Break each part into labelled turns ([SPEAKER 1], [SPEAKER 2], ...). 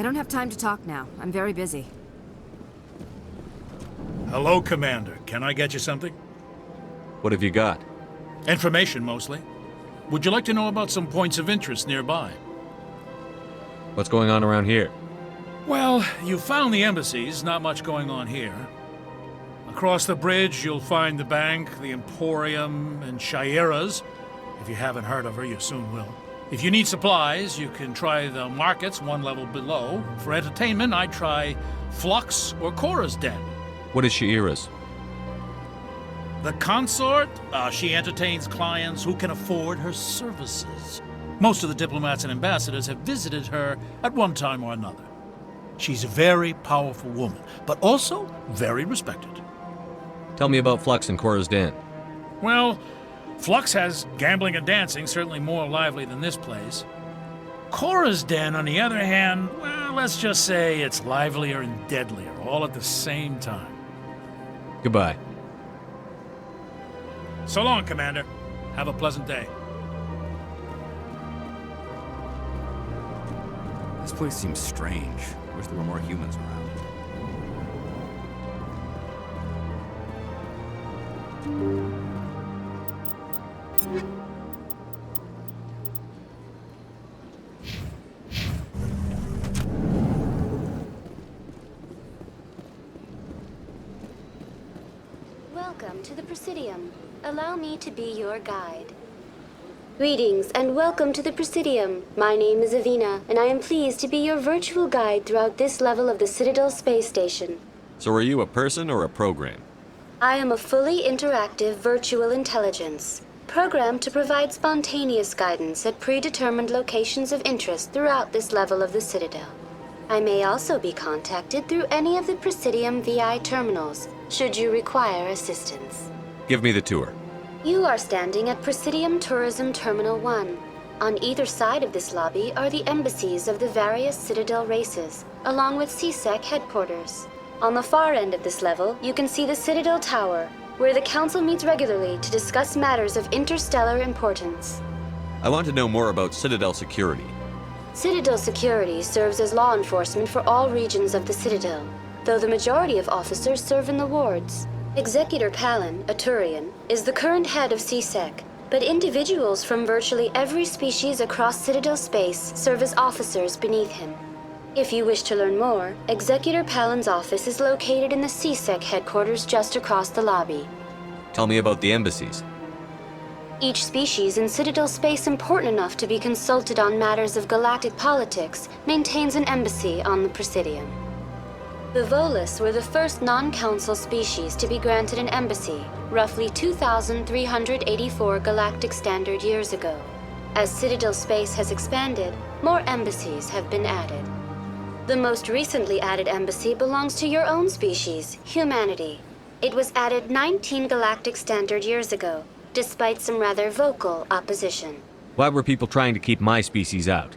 [SPEAKER 1] I don't have time to talk now. I'm very busy.
[SPEAKER 2] Hello, Commander. Can I get you something?
[SPEAKER 3] What have you got?
[SPEAKER 2] Information, mostly. Would you like to know about some points of interest nearby?
[SPEAKER 3] What's going on around here?
[SPEAKER 2] Well, you found the embassies. Not much going on here. Across the bridge, you'll find the bank, the Emporium, and Shaira's. If you haven't heard of her, you soon will. If you need supplies, you can try the markets one level below. For entertainment, I'd try Flux or Cora's Den.
[SPEAKER 3] What is Shaira's?
[SPEAKER 2] The consort? She entertains clients who can afford her services. Most of the diplomats and ambassadors have visited her at one time or another. She's a very powerful woman, but also very respected.
[SPEAKER 3] Tell me about Flux and Cora's Den.
[SPEAKER 2] Well, Flux has gambling and dancing, certainly more lively than this place. Cora's Den, on the other hand, well, let's just say it's livelier and deadlier, all at the same time.
[SPEAKER 3] Goodbye.
[SPEAKER 2] So long, Commander. Have a pleasant day.
[SPEAKER 4] This place seems strange. I wish there were more humans around.
[SPEAKER 5] Welcome to the Prezydium. Allow me to be your guide. Greetings and welcome to the Prezydium. My name is Avina, and I am pleased to be your virtual guide throughout this level of the Citadel space station.
[SPEAKER 3] So are you a person or a program?
[SPEAKER 5] I am a fully interactive virtual intelligence, programmed to provide spontaneous guidance at predetermined locations of interest throughout this level of the Citadel. I may also be contacted through any of the Prezydium VI terminals, should you require assistance.
[SPEAKER 3] Give me the tour.
[SPEAKER 5] You are standing at Prezydium Tourism Terminal 1. On either side of this lobby are the embassies of the various Citadel races, along with CSEC headquarters. On the far end of this level, you can see the Citadel Tower, where the Council meets regularly to discuss matters of interstellar importance.
[SPEAKER 3] I want to know more about Citadel security.
[SPEAKER 5] Citadel security serves as law enforcement for all regions of the Citadel, though the majority of officers serve in the wards. Executor Palin, a Turian, is the current head of CSEC, but individuals from virtually every species across Citadel space serve as officers beneath him. If you wish to learn more, Executor Palin's office is located in the CSEC headquarters just across the lobby.
[SPEAKER 3] Tell me about the embassies.
[SPEAKER 5] Each species in Citadel space important enough to be consulted on matters of galactic politics maintains an embassy on the Prezydium. The Volus were the first non-council species to be granted an embassy, roughly 2,384 galactic standard years ago. As Citadel space has expanded, more embassies have been added. The most recently added embassy belongs to your own species, humanity. It was added 19 galactic standard years ago, despite some rather vocal opposition.
[SPEAKER 3] Why were people trying to keep my species out?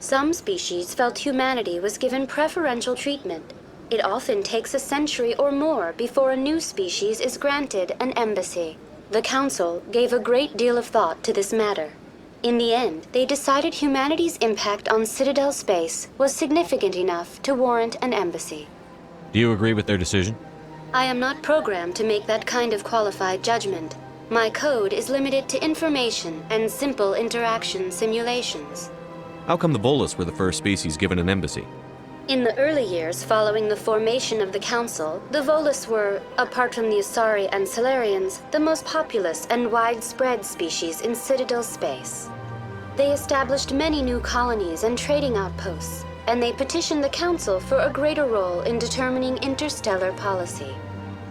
[SPEAKER 5] Some species felt humanity was given preferential treatment. It often takes a century or more before a new species is granted an embassy. The Council gave a great deal of thought to this matter. In the end, they decided humanity's impact on Citadel space was significant enough to warrant an embassy.
[SPEAKER 3] Do you agree with their decision?
[SPEAKER 5] I am not programmed to make that kind of qualified judgment. My code is limited to information and simple interaction simulations.
[SPEAKER 3] How come the Volus were the first species given an embassy?
[SPEAKER 5] In the early years following the formation of the Council, the Volus were, apart from the Asari and Solarians, the most populous and widespread species in Citadel space. They established many new colonies and trading outposts, and they petitioned the Council for a greater role in determining interstellar policy.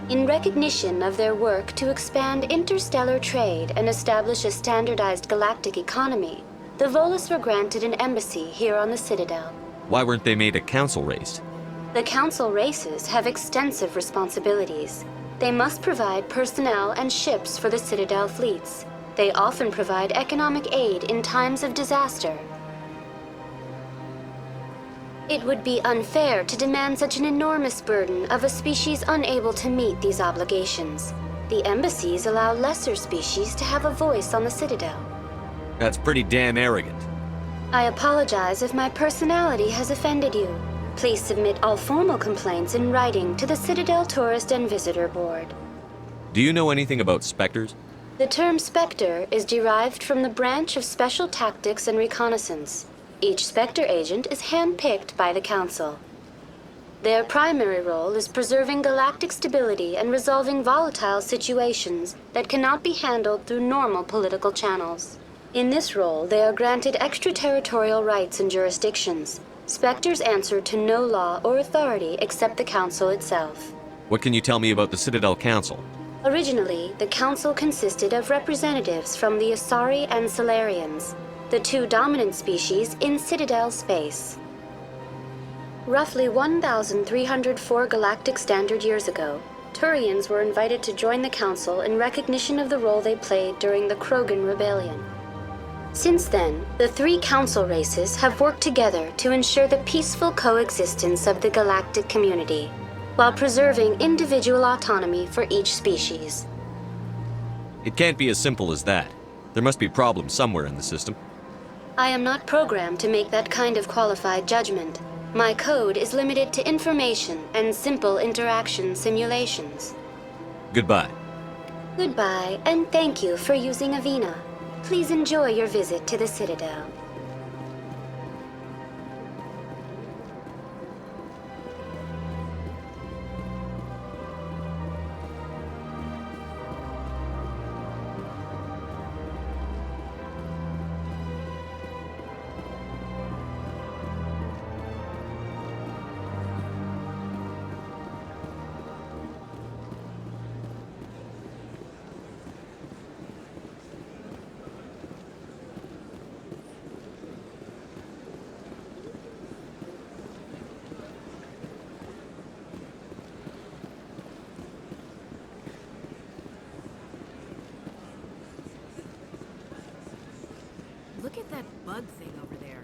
[SPEAKER 5] In recognition of their work to expand interstellar trade and establish a standardized galactic economy, the Volus were granted an embassy here on the Citadel.
[SPEAKER 3] Why weren't they made a council race?
[SPEAKER 5] The Council races have extensive responsibilities. They must provide personnel and ships for the Citadel fleets. They often provide economic aid in times of disaster. It would be unfair to demand such an enormous burden of a species unable to meet these obligations. The embassies allow lesser species to have a voice on the Citadel.
[SPEAKER 3] That's pretty damn arrogant.
[SPEAKER 5] I apologize if my personality has offended you. Please submit all formal complaints in writing to the Citadel Tourist and Visitor Board.
[SPEAKER 3] Do you know anything about specters?
[SPEAKER 5] The term Spectre is derived from the branch of Special Tactics and Reconnaissance. Each Spectre agent is handpicked by the Council. Their primary role is preserving galactic stability and resolving volatile situations that cannot be handled through normal political channels. In this role, they are granted extraterritorial rights and jurisdictions. Spectres answer to no law or authority except the Council itself.
[SPEAKER 3] What can you tell me about the Citadel Council?
[SPEAKER 5] Originally, the Council consisted of representatives from the Asari and Solarians, the two dominant species in Citadel space. Roughly 1,304 galactic standard years ago, Turians were invited to join the Council in recognition of the role they played during the Krogan Rebellion. Since then, the three Council races have worked together to ensure the peaceful coexistence of the galactic community, while preserving individual autonomy for each species.
[SPEAKER 3] It can't be as simple as that. There must be problems somewhere in the system.
[SPEAKER 5] I am not programmed to make that kind of qualified judgment. My code is limited to information and simple interaction simulations.
[SPEAKER 3] Goodbye.
[SPEAKER 5] Goodbye, and thank you for using Avina. Please enjoy your visit to the Citadel.
[SPEAKER 1] Look at that bug thing over there.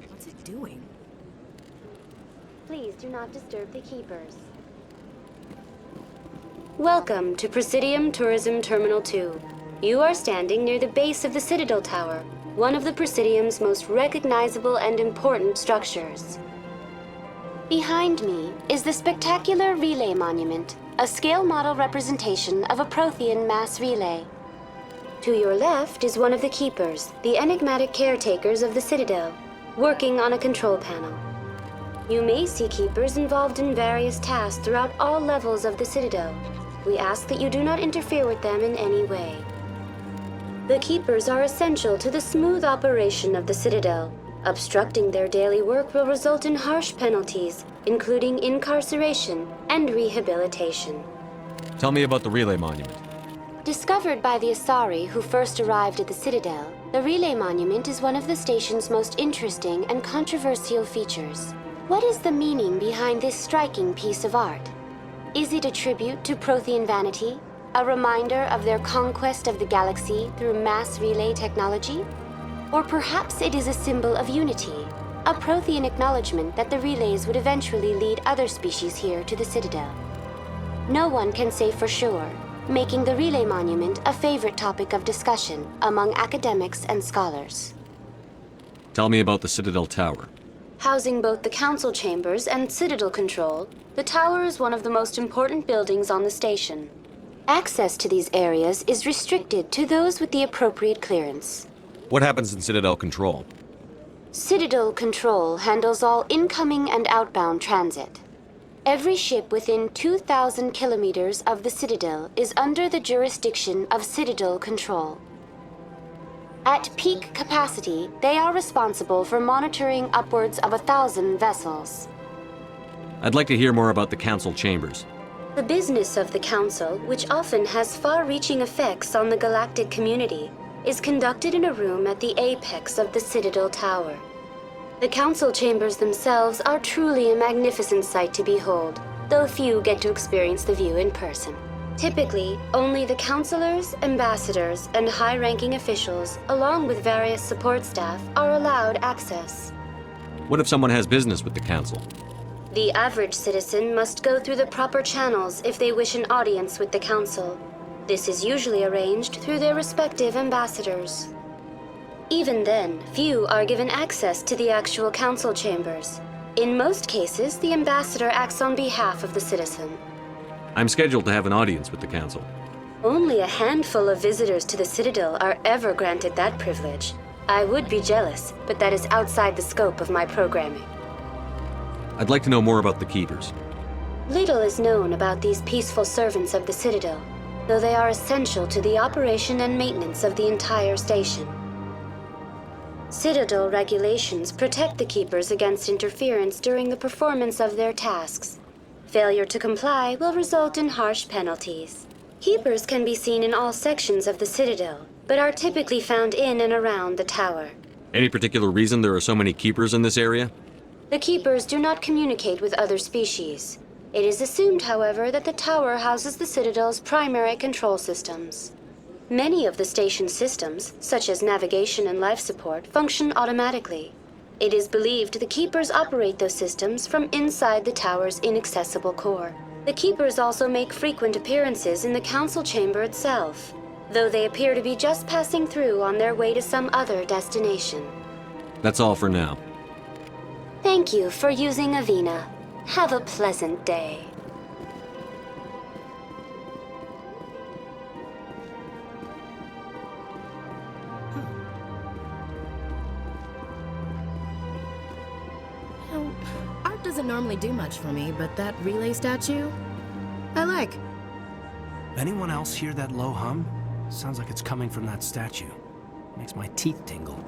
[SPEAKER 1] What's it doing?
[SPEAKER 5] Please do not disturb the keepers. Welcome to Prezydium Tourism Terminal 2. You are standing near the base of the Citadel Tower, one of the Prezydium's most recognizable and important structures. Behind me is the spectacular Relay Monument, a scale model representation of a Prothean mass relay. To your left is one of the keepers, the enigmatic caretakers of the Citadel, working on a control panel. You may see keepers involved in various tasks throughout all levels of the Citadel. We ask that you do not interfere with them in any way. The keepers are essential to the smooth operation of the Citadel. Obstructing their daily work will result in harsh penalties, including incarceration and rehabilitation.
[SPEAKER 3] Tell me about the Relay Monument.
[SPEAKER 5] Discovered by the Asari who first arrived at the Citadel, the Relay Monument is one of the station's most interesting and controversial features. What is the meaning behind this striking piece of art? Is it a tribute to Prothean vanity? A reminder of their conquest of the galaxy through mass relay technology? Or perhaps it is a symbol of unity, a Prothean acknowledgement that the relays would eventually lead other species here to the Citadel. No one can say for sure, making the Relay Monument a favorite topic of discussion among academics and scholars.
[SPEAKER 3] Tell me about the Citadel Tower.
[SPEAKER 5] Housing both the Council chambers and Citadel control, the tower is one of the most important buildings on the station. Access to these areas is restricted to those with the appropriate clearance.
[SPEAKER 3] What happens in Citadel Control?
[SPEAKER 5] Citadel Control handles all incoming and outbound transit. Every ship within 2,000 kilometers of the Citadel is under the jurisdiction of Citadel Control. At peak capacity, they are responsible for monitoring upwards of 1,000 vessels.
[SPEAKER 3] I'd like to hear more about the Council chambers.
[SPEAKER 5] The business of the Council, which often has far-reaching effects on the galactic community, is conducted in a room at the apex of the Citadel Tower. The Council chambers themselves are truly a magnificent sight to behold, though few get to experience the view in person. Typically, only the councilors, ambassadors, and high-ranking officials, along with various support staff, are allowed access.
[SPEAKER 3] What if someone has business with the Council?
[SPEAKER 5] The average citizen must go through the proper channels if they wish an audience with the Council. This is usually arranged through their respective ambassadors. Even then, few are given access to the actual council chambers. In most cases, the ambassador acts on behalf of the citizen.
[SPEAKER 3] I'm scheduled to have an audience with the council.
[SPEAKER 5] Only a handful of visitors to the Citadel are ever granted that privilege. I would be jealous, but that is outside the scope of my programming.
[SPEAKER 3] I'd like to know more about the Keepers.
[SPEAKER 5] Little is known about these peaceful servants of the Citadel, though they are essential to the operation and maintenance of the entire station. Citadel regulations protect the Keepers against interference during the performance of their tasks. Failure to comply will result in harsh penalties. Keepers can be seen in all sections of the Citadel, but are typically found in and around the tower.
[SPEAKER 3] Any particular reason there are so many Keepers in this area?
[SPEAKER 5] The Keepers do not communicate with other species. It is assumed, however, that the tower houses the Citadel's primary control systems. Many of the station's systems, such as navigation and life support, function automatically. It is believed the Keepers operate those systems from inside the tower's inaccessible core. The Keepers also make frequent appearances in the council chamber itself, though they appear to be just passing through on their way to some other destination.
[SPEAKER 3] That's all for now.
[SPEAKER 5] Thank you for using Avina. Have a pleasant day.
[SPEAKER 1] Art doesn't normally do much for me, but that relay statue, I like.
[SPEAKER 6] Anyone else hear that low hum? Sounds like it's coming from that statue. Makes my teeth tingle.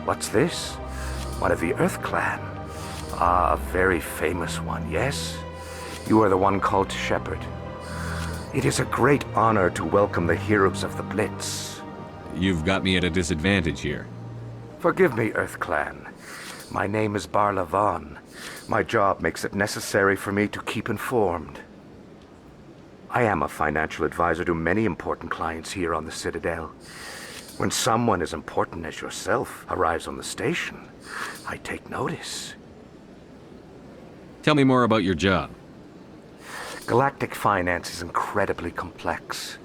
[SPEAKER 7] What's this? One of the Earth Clan. Ah, a very famous one, yes? You are the one called Shepherd. It is a great honor to welcome the heroes of the Blitz.
[SPEAKER 3] You've got me at a disadvantage here.
[SPEAKER 7] Forgive me, Earth Clan. My name is Barla Vaughn. My job makes it necessary for me to keep informed. I am a financial advisor to many important clients here on the Citadel. When someone as important as yourself arrives on the station, I take notice.
[SPEAKER 3] Tell me more about your job.
[SPEAKER 7] Galactic finance is incredibly complex.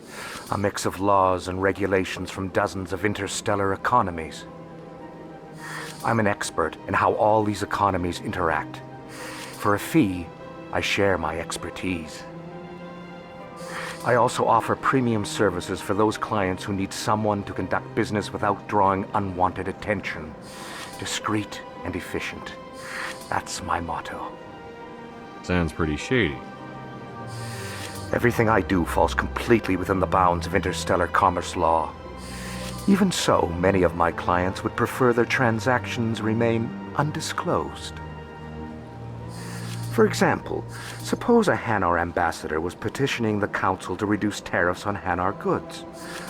[SPEAKER 7] A mix of laws and regulations from dozens of interstellar economies. I'm an expert in how all these economies interact. For a fee, I share my expertise. I also offer premium services for those clients who need someone to conduct business without drawing unwanted attention. Discreet and efficient. That's my motto.
[SPEAKER 3] Sounds pretty shady.
[SPEAKER 7] Everything I do falls completely within the bounds of interstellar commerce law. Even so, many of my clients would prefer their transactions remain undisclosed. For example, suppose a Hanar ambassador was petitioning the council to reduce tariffs on Hanar goods.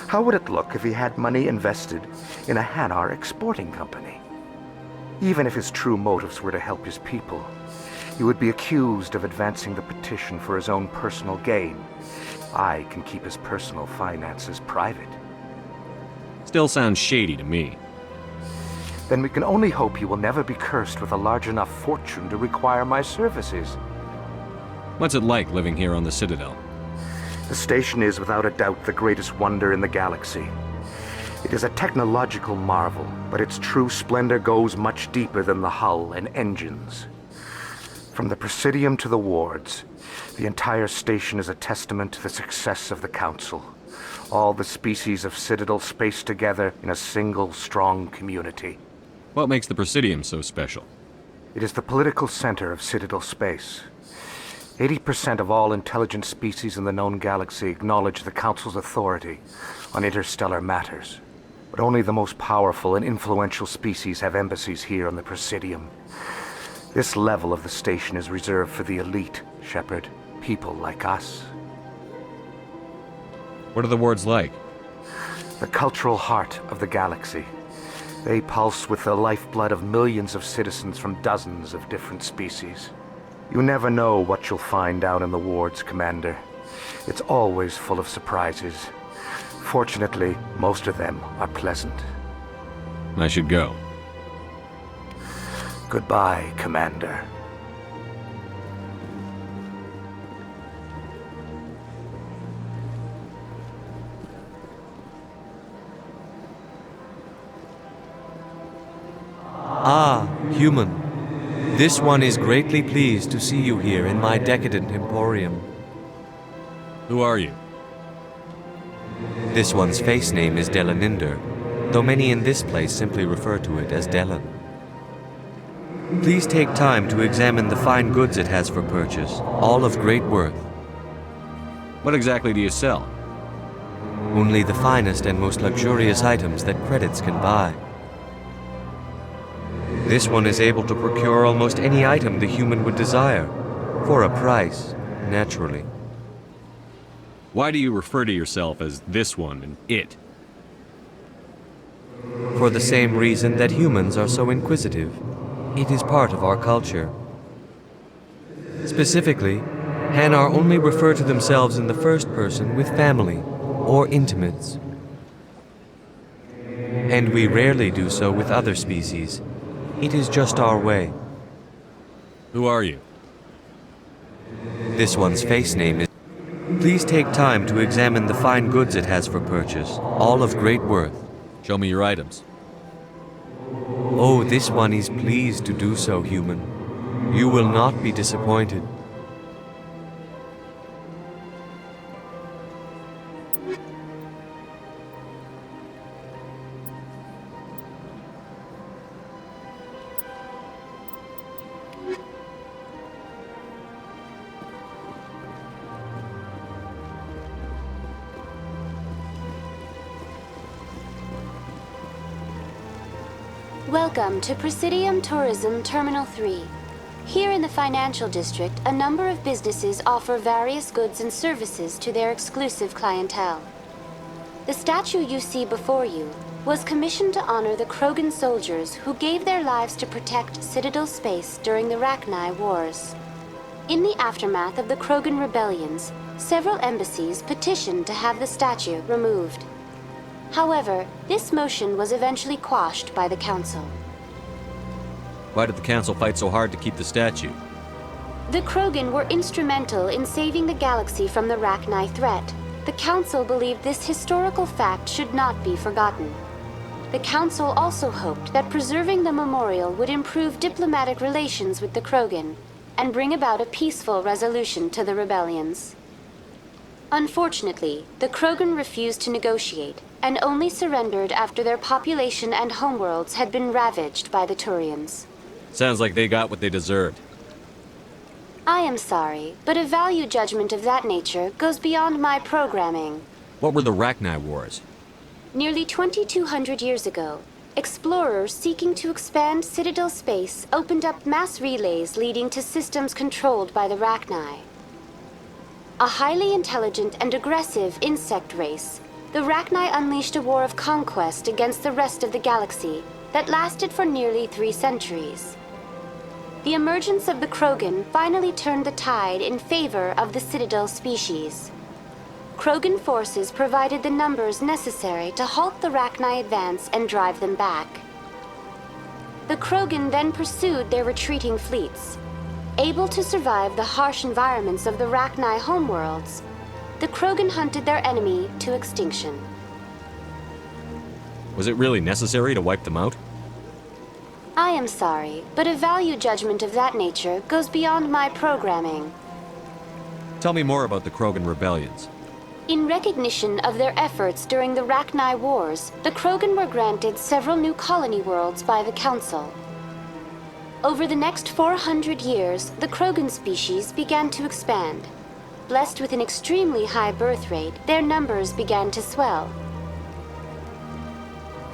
[SPEAKER 7] How would it look if he had money invested in a Hanar exporting company? Even if his true motives were to help his people, he would be accused of advancing the petition for his own personal gain. I can keep his personal finances private.
[SPEAKER 3] Still sounds shady to me.
[SPEAKER 7] Then we can only hope he will never be cursed with a large enough fortune to require my services.
[SPEAKER 3] What's it like living here on the Citadel?
[SPEAKER 7] The station is without a doubt the greatest wonder in the galaxy. It is a technological marvel, but its true splendor goes much deeper than the hull and engines. From the Prezydium to the wards, the entire station is a testament to the success of the Council. All the species of Citadel spaced together in a single, strong community.
[SPEAKER 3] What makes the Prezydium so special?
[SPEAKER 7] It is the political center of Citadel space. 80% of all intelligent species in the known galaxy acknowledge the Council's authority on interstellar matters. But only the most powerful and influential species have embassies here on the Prezydium. This level of the station is reserved for the elite, Shepherd. People like us.
[SPEAKER 3] What are the wards like?
[SPEAKER 7] The cultural heart of the galaxy. They pulse with the lifeblood of millions of citizens from dozens of different species. You never know what you'll find out in the wards, Commander. It's always full of surprises. Fortunately, most of them are pleasant.
[SPEAKER 3] I should go.
[SPEAKER 7] Goodbye, Commander.
[SPEAKER 8] Ah, human. This one is greatly pleased to see you here in my decadent emporium.
[SPEAKER 3] Who are you?
[SPEAKER 8] This one's face name is Delaninder, though many in this place simply refer to it as Delan. Please take time to examine the fine goods it has for purchase, all of great worth.
[SPEAKER 3] What exactly do you sell?
[SPEAKER 8] Only the finest and most luxurious items that credits can buy. This one is able to procure almost any item the human would desire, for a price, naturally.
[SPEAKER 3] Why do you refer to yourself as this one and it?
[SPEAKER 8] For the same reason that humans are so inquisitive. It is part of our culture. Specifically, Hanar only refer to themselves in the first person with family or intimates. And we rarely do so with other species. It is just our way.
[SPEAKER 3] Who are you?
[SPEAKER 8] This one's face name is... Please take time to examine the fine goods it has for purchase, all of great worth.
[SPEAKER 3] Show me your items.
[SPEAKER 8] Oh, this one is pleased to do so, human. You will not be disappointed.
[SPEAKER 5] Welcome to Prezydium Tourism Terminal 3. Here in the financial district, a number of businesses offer various goods and services to their exclusive clientele. The statue you see before you was commissioned to honor the Krogan soldiers who gave their lives to protect Citadel space during the Rachni Wars. In the aftermath of the Krogan rebellions, several embassies petitioned to have the statue removed. However, this motion was eventually quashed by the Council.
[SPEAKER 3] Why did the Council fight so hard to keep the statue?
[SPEAKER 5] The Krogan were instrumental in saving the galaxy from the Rachni threat. The Council believed this historical fact should not be forgotten. The Council also hoped that preserving the memorial would improve diplomatic relations with the Krogan and bring about a peaceful resolution to the rebellions. Unfortunately, the Krogan refused to negotiate and only surrendered after their population and homeworlds had been ravaged by the Turians.
[SPEAKER 3] Sounds like they got what they deserved.
[SPEAKER 5] I am sorry, but a value judgment of that nature goes beyond my programming.
[SPEAKER 3] What were the Rachni Wars?
[SPEAKER 5] Nearly 2,200 years ago, explorers seeking to expand Citadel space opened up mass relays leading to systems controlled by the Rachni. A highly intelligent and aggressive insect race, the Rachni unleashed a war of conquest against the rest of the galaxy that lasted for nearly 3 centuries. The emergence of the Krogan finally turned the tide in favor of the Citadel species. Krogan forces provided the numbers necessary to halt the Rachni advance and drive them back. The Krogan then pursued their retreating fleets. Able to survive the harsh environments of the Rachni homeworlds, the Krogan hunted their enemy to extinction.
[SPEAKER 3] Was it really necessary to wipe them out?
[SPEAKER 5] I am sorry, but a value judgment of that nature goes beyond my programming.
[SPEAKER 3] Tell me more about the Krogan rebellions.
[SPEAKER 5] In recognition of their efforts during the Rachni Wars, the Krogan were granted several new colony worlds by the Council. Over the next 400 years, the Krogan species began to expand. Blessed with an extremely high birth rate, their numbers began to swell.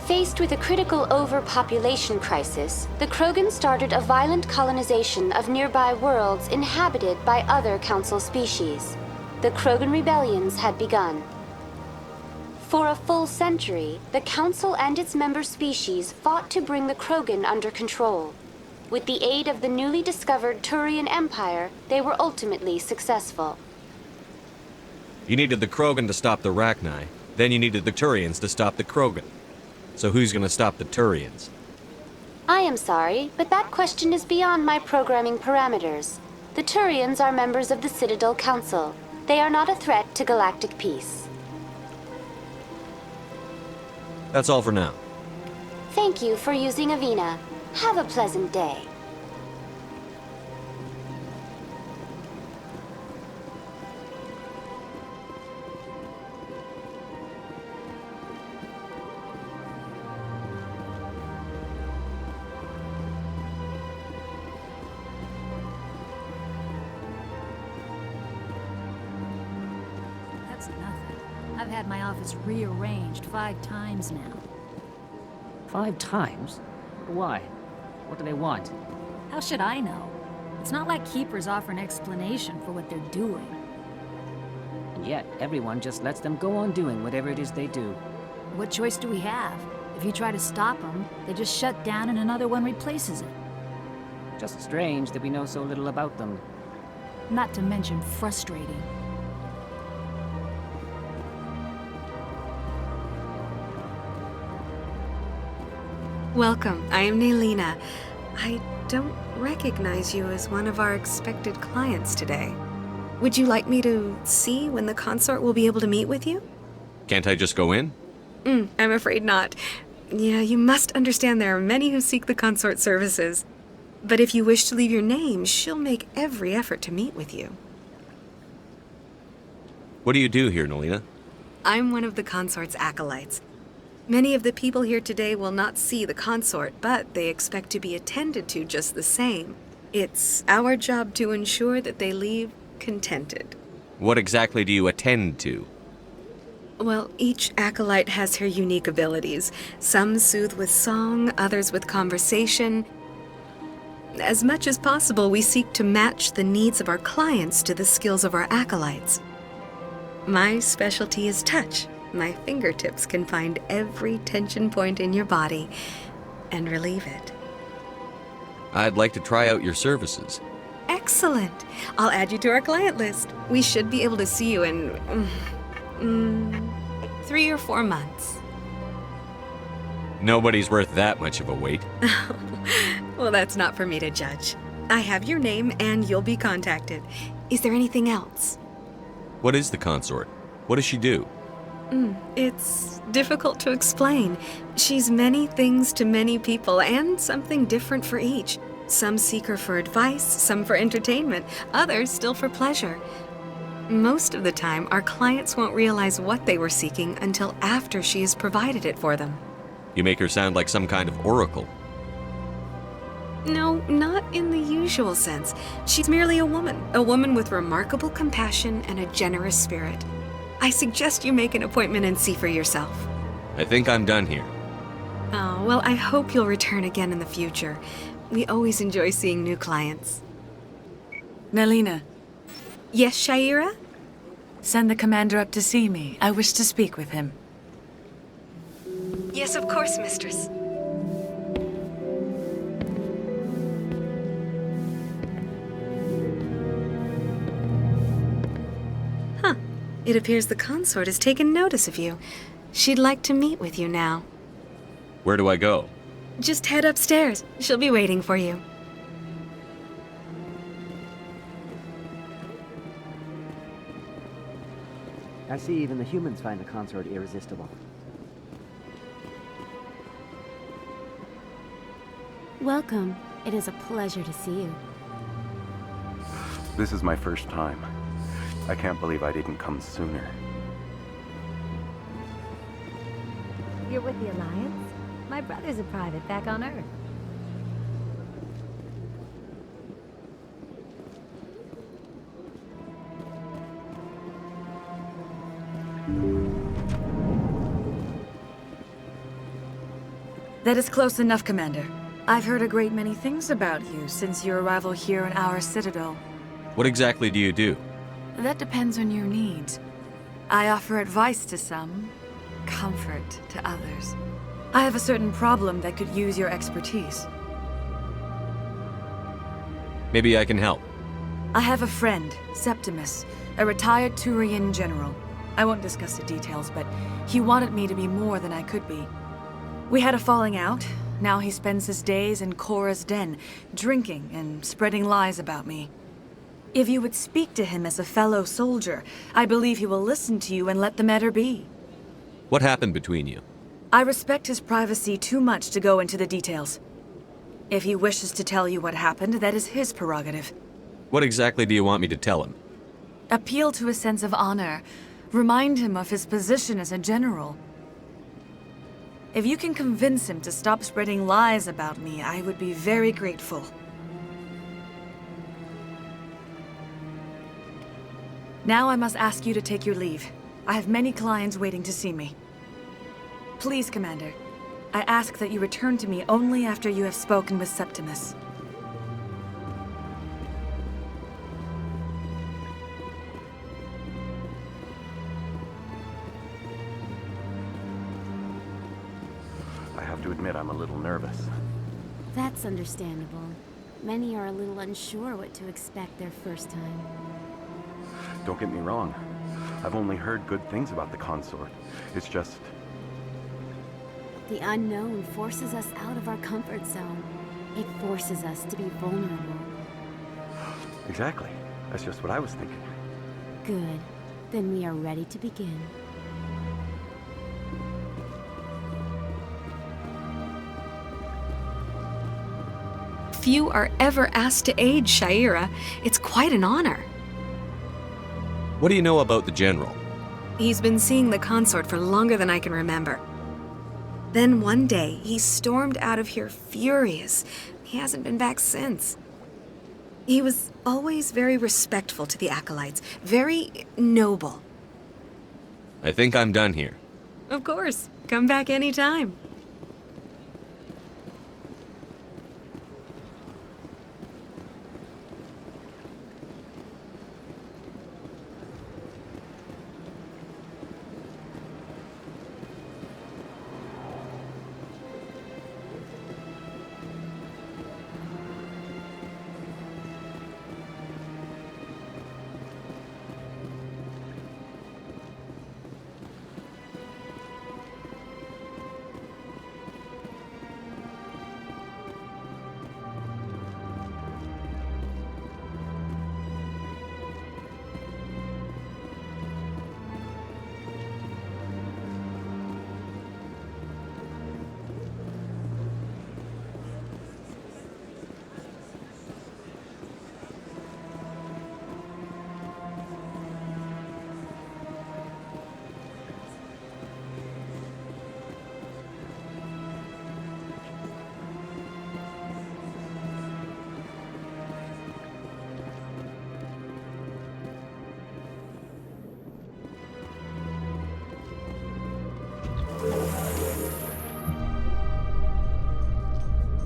[SPEAKER 5] Faced with a critical overpopulation crisis, the Krogan started a violent colonization of nearby worlds inhabited by other Council species. The Krogan rebellions had begun. For a full century, the Council and its member species fought to bring the Krogan under control. With the aid of the newly discovered Turian Empire, they were ultimately successful.
[SPEAKER 3] You needed the Krogan to stop the Rachni, then you needed the Turians to stop the Krogan. So who's gonna stop the Turians?
[SPEAKER 5] I am sorry, but that question is beyond my programming parameters. The Turians are members of the Citadel Council. They are not a threat to galactic peace.
[SPEAKER 3] That's all for now.
[SPEAKER 5] Thank you for using Avina. Have a pleasant day.
[SPEAKER 9] That's nothing. I've had my office rearranged 5 times now.
[SPEAKER 10] 5 times? Why? What do they want?
[SPEAKER 9] How should I know? It's not like Keepers offer an explanation for what they're doing.
[SPEAKER 10] And yet, everyone just lets them go on doing whatever it is they do.
[SPEAKER 9] What choice do we have? If you try to stop them, they just shut down and another one replaces it.
[SPEAKER 10] Just strange that we know so little about them.
[SPEAKER 9] Not to mention frustrating.
[SPEAKER 11] Welcome, I am Naylina. I don't recognize you as one of our expected clients today. Would you like me to see when the consort will be able to meet with you?
[SPEAKER 3] Can't I just go in?
[SPEAKER 11] I'm afraid not. Yeah, you must understand there are many who seek the consort services. But if you wish to leave your name, she'll make every effort to meet with you.
[SPEAKER 3] What do you do here, Nolina?
[SPEAKER 11] I'm one of the consort's acolytes. Many of the people here today will not see the consort, but they expect to be attended to just the same. It's our job to ensure that they leave contented.
[SPEAKER 3] What exactly do you attend to?
[SPEAKER 11] Well, each acolyte has her unique abilities. Some soothe with song, others with conversation. As much as possible, we seek to match the needs of our clients to the skills of our acolytes. My specialty is touch. My fingertips can find every tension point in your body and relieve it.
[SPEAKER 3] I'd like to try out your services.
[SPEAKER 11] Excellent. I'll add you to our client list. We should be able to see you in 3 or 4 months.
[SPEAKER 3] Nobody's worth that much of a wait.
[SPEAKER 11] Well, that's not for me to judge. I have your name and you'll be contacted. Is there anything else?
[SPEAKER 3] What is the consort? What does she do?
[SPEAKER 11] It's difficult to explain. She's many things to many people and something different for each. Some seek her for advice, some for entertainment, others still for pleasure. Most of the time, our clients won't realize what they were seeking until after she has provided it for them.
[SPEAKER 3] You make her sound like some kind of oracle.
[SPEAKER 11] No, not in the usual sense. She's merely a woman with remarkable compassion and a generous spirit. I suggest you make an appointment and see for yourself.
[SPEAKER 3] I think I'm done here.
[SPEAKER 11] Oh, well, I hope you'll return again in the future. We always enjoy seeing new clients.
[SPEAKER 12] Naylina.
[SPEAKER 11] Yes, Shaira?
[SPEAKER 12] Send the commander up to see me. I wish to speak with him.
[SPEAKER 11] Yes, of course, mistress. Huh. It appears the consort has taken notice of you. She'd like to meet with you now.
[SPEAKER 3] Where do I go?
[SPEAKER 11] Just head upstairs. She'll be waiting for you.
[SPEAKER 10] I see even the humans find the consort irresistible.
[SPEAKER 5] Welcome. It is a pleasure to see you.
[SPEAKER 13] This is my first time. I can't believe I didn't come sooner.
[SPEAKER 14] You're with the Alliance? My brother's a private back on Earth.
[SPEAKER 12] That is close enough, Commander. I've heard a great many things about you since your arrival here in our Citadel.
[SPEAKER 3] What exactly do you do?
[SPEAKER 12] That depends on your needs. I offer advice to some, comfort to others. I have a certain problem that could use your expertise.
[SPEAKER 3] Maybe I can help.
[SPEAKER 12] I have a friend, Septimus, a retired Turian general. I won't discuss the details, but he wanted me to be more than I could be. We had a falling out. Now he spends his days in Cora's den, drinking and spreading lies about me. If you would speak to him as a fellow soldier, I believe he will listen to you and let the matter be.
[SPEAKER 3] What happened between you?
[SPEAKER 12] I respect his privacy too much to go into the details. If he wishes to tell you what happened, that is his prerogative.
[SPEAKER 3] What exactly do you want me to tell him?
[SPEAKER 12] Appeal to his sense of honor. Remind him of his position as a general. If you can convince him to stop spreading lies about me, I would be very grateful. Now I must ask you to take your leave. I have many clients waiting to see me. Please, Commander. I ask that you return to me only after you have spoken with Septimus.
[SPEAKER 13] I have to admit I'm a little nervous.
[SPEAKER 14] That's understandable. Many are a little unsure what to expect their first time.
[SPEAKER 13] Don't get me wrong. I've only heard good things about the consort. It's just...
[SPEAKER 14] The unknown forces us out of our comfort zone. It forces us to be vulnerable.
[SPEAKER 13] Exactly. That's just what I was thinking.
[SPEAKER 14] Good. Then we are ready to begin.
[SPEAKER 11] Few are ever asked to aid Sha'ira. It's quite an honor.
[SPEAKER 3] What do you know about the General?
[SPEAKER 11] He's been seeing the consort for longer than I can remember. Then one day, he stormed out of here furious. He hasn't been back since. He was always very respectful to the acolytes, very noble.
[SPEAKER 3] I think I'm done here.
[SPEAKER 11] Of course. Come back anytime.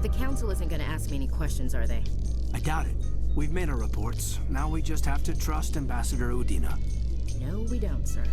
[SPEAKER 1] The Council isn't gonna ask me any questions, are they?
[SPEAKER 6] I doubt it. We've made our reports. Now we just have to trust Ambassador Udina.
[SPEAKER 1] No, we don't, sir.